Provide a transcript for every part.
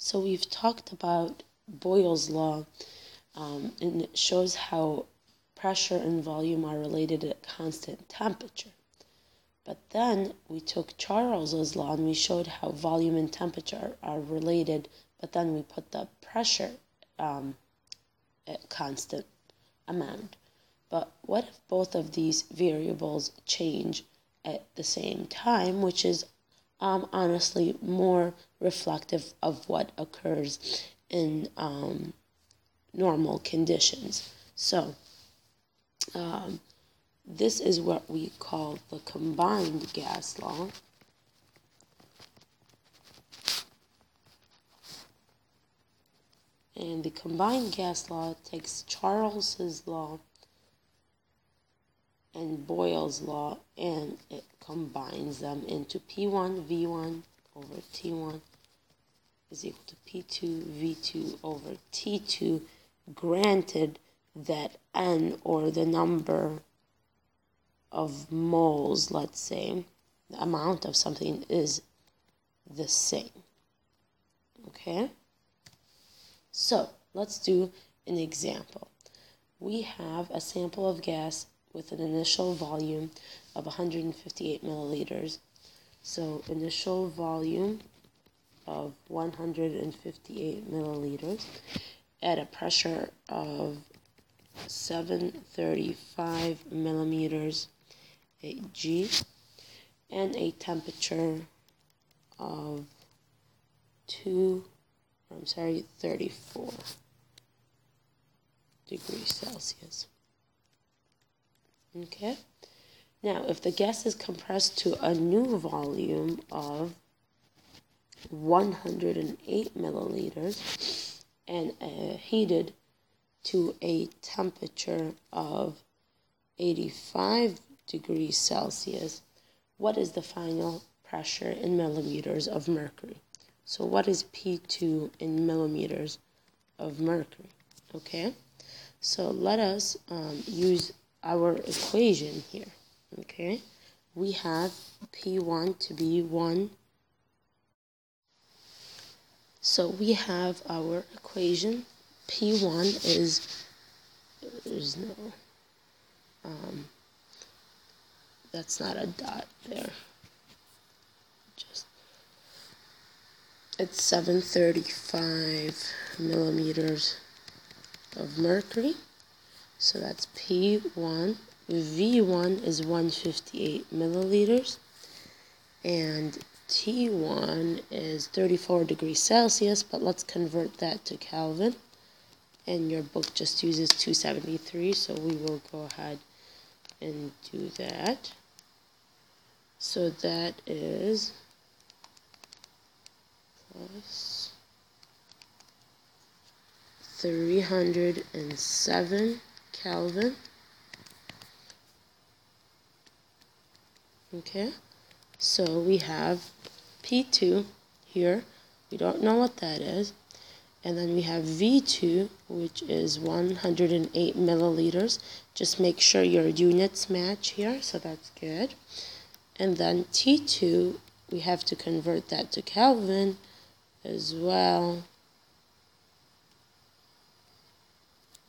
So we've talked about Boyle's law, and it shows how pressure and volume are related at constant temperature. But then we took Charles's law and we showed how volume and temperature are related, but then we put the pressure at constant amount. But what if both of these variables change at the same time, which is honestly more reflective of what occurs in normal conditions. So this is what we call the combined gas law. And the combined gas law takes Charles's law and Boyle's law, and it combines them into P1 V1 over T1 is equal to P2 V2 over T2, granted that N, or the number of moles, let's say, the amount of something is the same. Okay? So, let's do an example. We have a sample of gas with an initial volume of 158 milliliters. So initial volume of 158 milliliters at a pressure of 735 millimeters G and a temperature of 34 degrees Celsius. Okay? Now, if the gas is compressed to a new volume of 108 milliliters and heated to a temperature of 85 degrees Celsius, what is the final pressure in millimeters of mercury? So what is P2 in millimeters of mercury? Okay? So let us use our equation here. Okay? We have P1 to be 1. So we have our equation. P1 is, there's no, that's not a dot there. It's 735 millimeters of mercury. So that's P1. V1 is 158 milliliters. And T1 is 34 degrees Celsius, but let's convert that to Kelvin. And your book just uses 273, so we will go ahead and do that. So that is plus 307 Kelvin. Okay, so we have P2 here. We don't know what that is. And then we have V2, which is 108 milliliters. Just make sure your units match here, so that's good. And then T2, we have to convert that to Kelvin as well.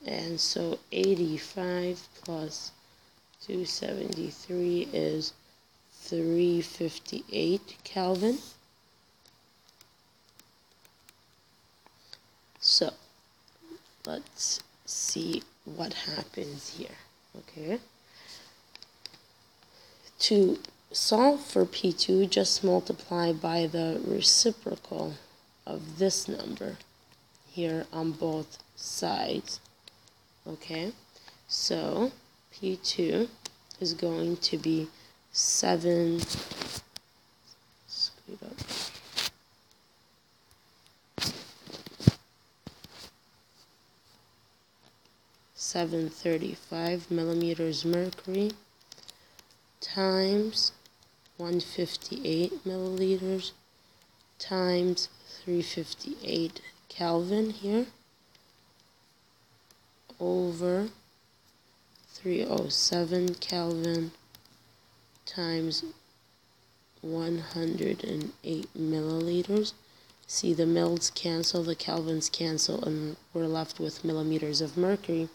And so 85 plus 273 is 358 Kelvin. So let's see what happens here. Okay. To solve for P2, just multiply by the reciprocal of this number here on both sides. Okay. So P2 is going to be 735 millimeters mercury times 158 milliliters times 358 Kelvin here over 307 Kelvin times 108 milliliters. See, the mils cancel, the kelvins cancel, and we're left with millimeters of mercury,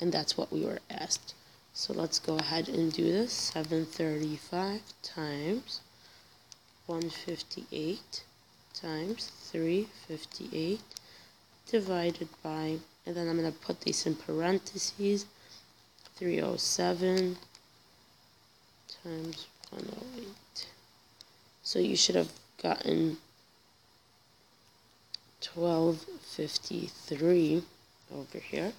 and that's what we were asked. So let's go ahead and do this. 735 times 158 times 358 divided by, and then I'm going to put these in parentheses, 307 times 108. So you should have gotten 1253 over here.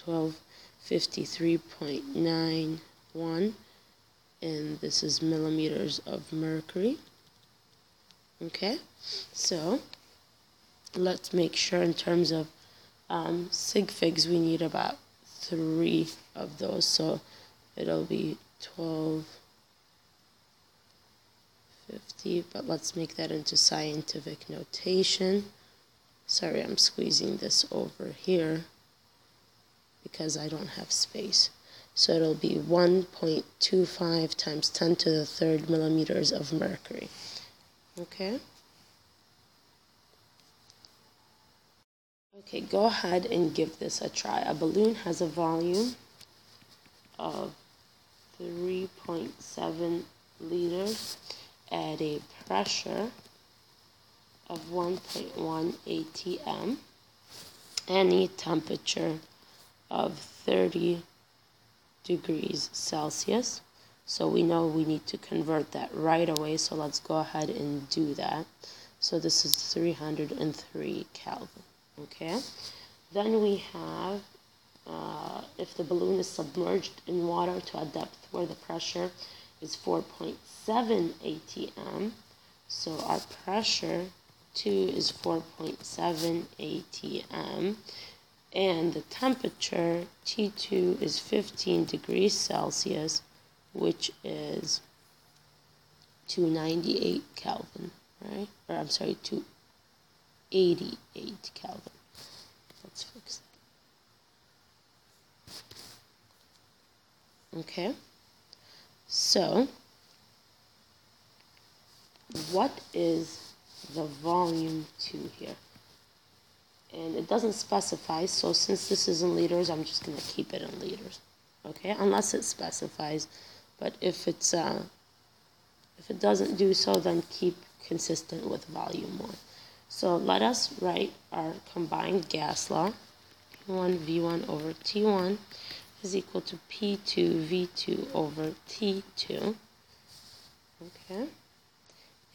1253.91, and this is millimeters of mercury. Okay, so let's make sure in terms of sig figs we need about 3 of those, so it'll be 1250, but let's make that into scientific notation. Sorry, I'm squeezing this over here because I don't have space. So it'll be 1.25 times 10 to the third millimeters of mercury. Okay? Okay, go ahead and give this a try. A balloon has a volume of 3.7 liters at a pressure of 1.1 atm, any temperature of 30 degrees Celsius. So we know we need to convert that right away, so let's go ahead and do that. So this is 303 Kelvin, okay? Then we have, if the balloon is submerged in water to a depth where the pressure is 4.7 atm, so our pressure 2 is 4.7 atm, and the temperature T2 is 15 degrees Celsius, which is 298 Kelvin, right? Or I'm sorry, 288 Kelvin. Let's fix that. Okay, so what is the volume 2 here? And it doesn't specify, so since this is in liters, I'm just going to keep it in liters, okay? Unless it specifies, but if it doesn't do so, then keep consistent with volume 1. So let us write our combined gas law. P1 V1 over T1 is equal to P2 V2 over T2, okay?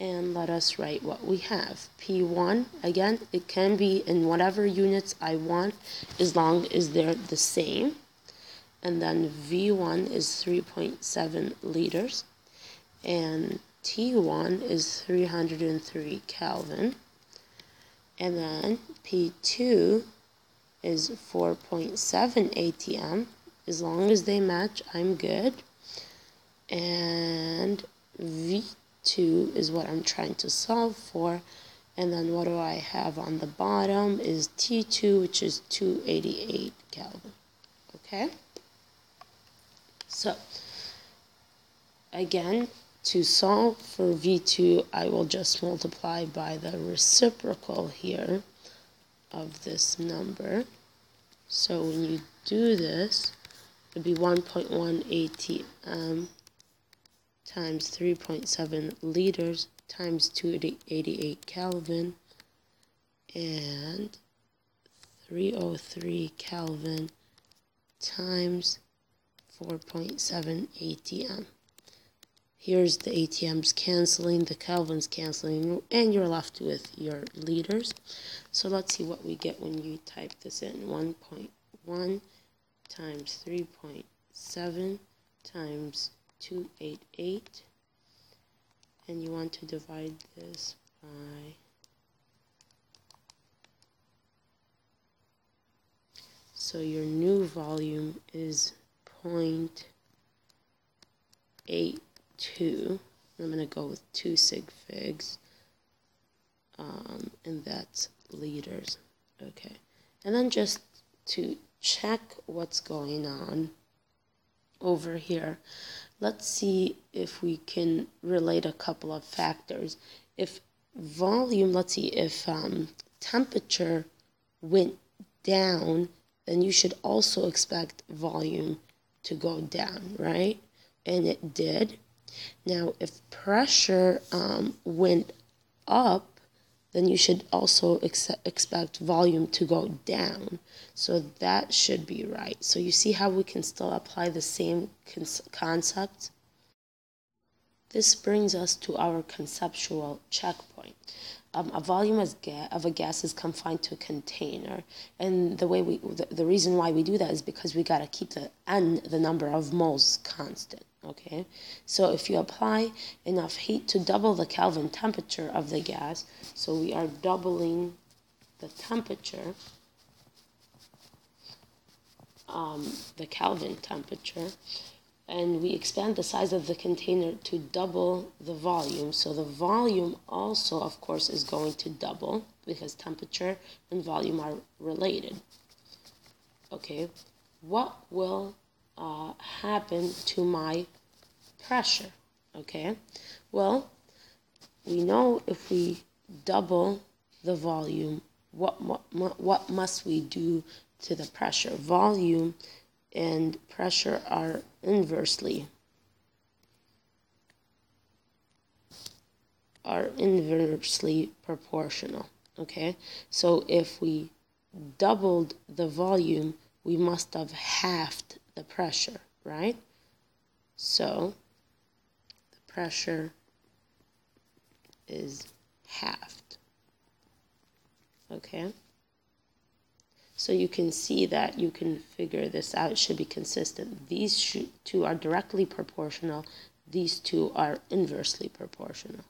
And let us write what we have. P1, again, it can be in whatever units I want as long as they're the same. And then V1 is 3.7 liters. And T1 is 303 Kelvin. And then P2 is 4.7 atm. As long as they match, I'm good. And V2 is what I'm trying to solve for, and then what do I have on the bottom is T2, which is 288 Kelvin. Okay, so again, to solve for V2, I will just multiply by the reciprocal here of this number. So when you do this, it would be 1.1 atm times 3.7 liters times 288 Kelvin, and 303 Kelvin times 4.7 atm. Here's the atms canceling, the kelvins canceling, and you're left with your liters. So let's see what we get when you type this in. 1.1 times 3.7 times 288, and you want to divide this by, so your new volume is 0.82. I'm going to go with 2 sig figs, and that's liters. Okay, and then just to check what's going on, over here. Let's see if we can relate a couple of factors. If volume, let's see, if temperature went down, then you should also expect volume to go down, right? And it did. Now, if pressure went up, then you should also expect volume to go down. So that should be right. So you see how we can still apply the same concept? This brings us to our conceptual checkpoint. A volume of a gas is confined to a container, and the reason why we do that is because we gotta keep the number of moles constant. Okay, so if you apply enough heat to double the Kelvin temperature of the gas, so we are doubling the temperature, the Kelvin temperature, and we expand the size of the container to double the volume. So the volume also, of course, is going to double because temperature and volume are related. Okay, what will happen to my pressure? Okay, well, we know if we double the volume, what must we do to the pressure? Volume and pressure are inversely proportional. Okay, so if we doubled the volume, we must have halved the pressure, right? So the pressure is halved. Okay, so you can see that you can figure this out. It should be consistent. These two are directly proportional. These two are inversely proportional.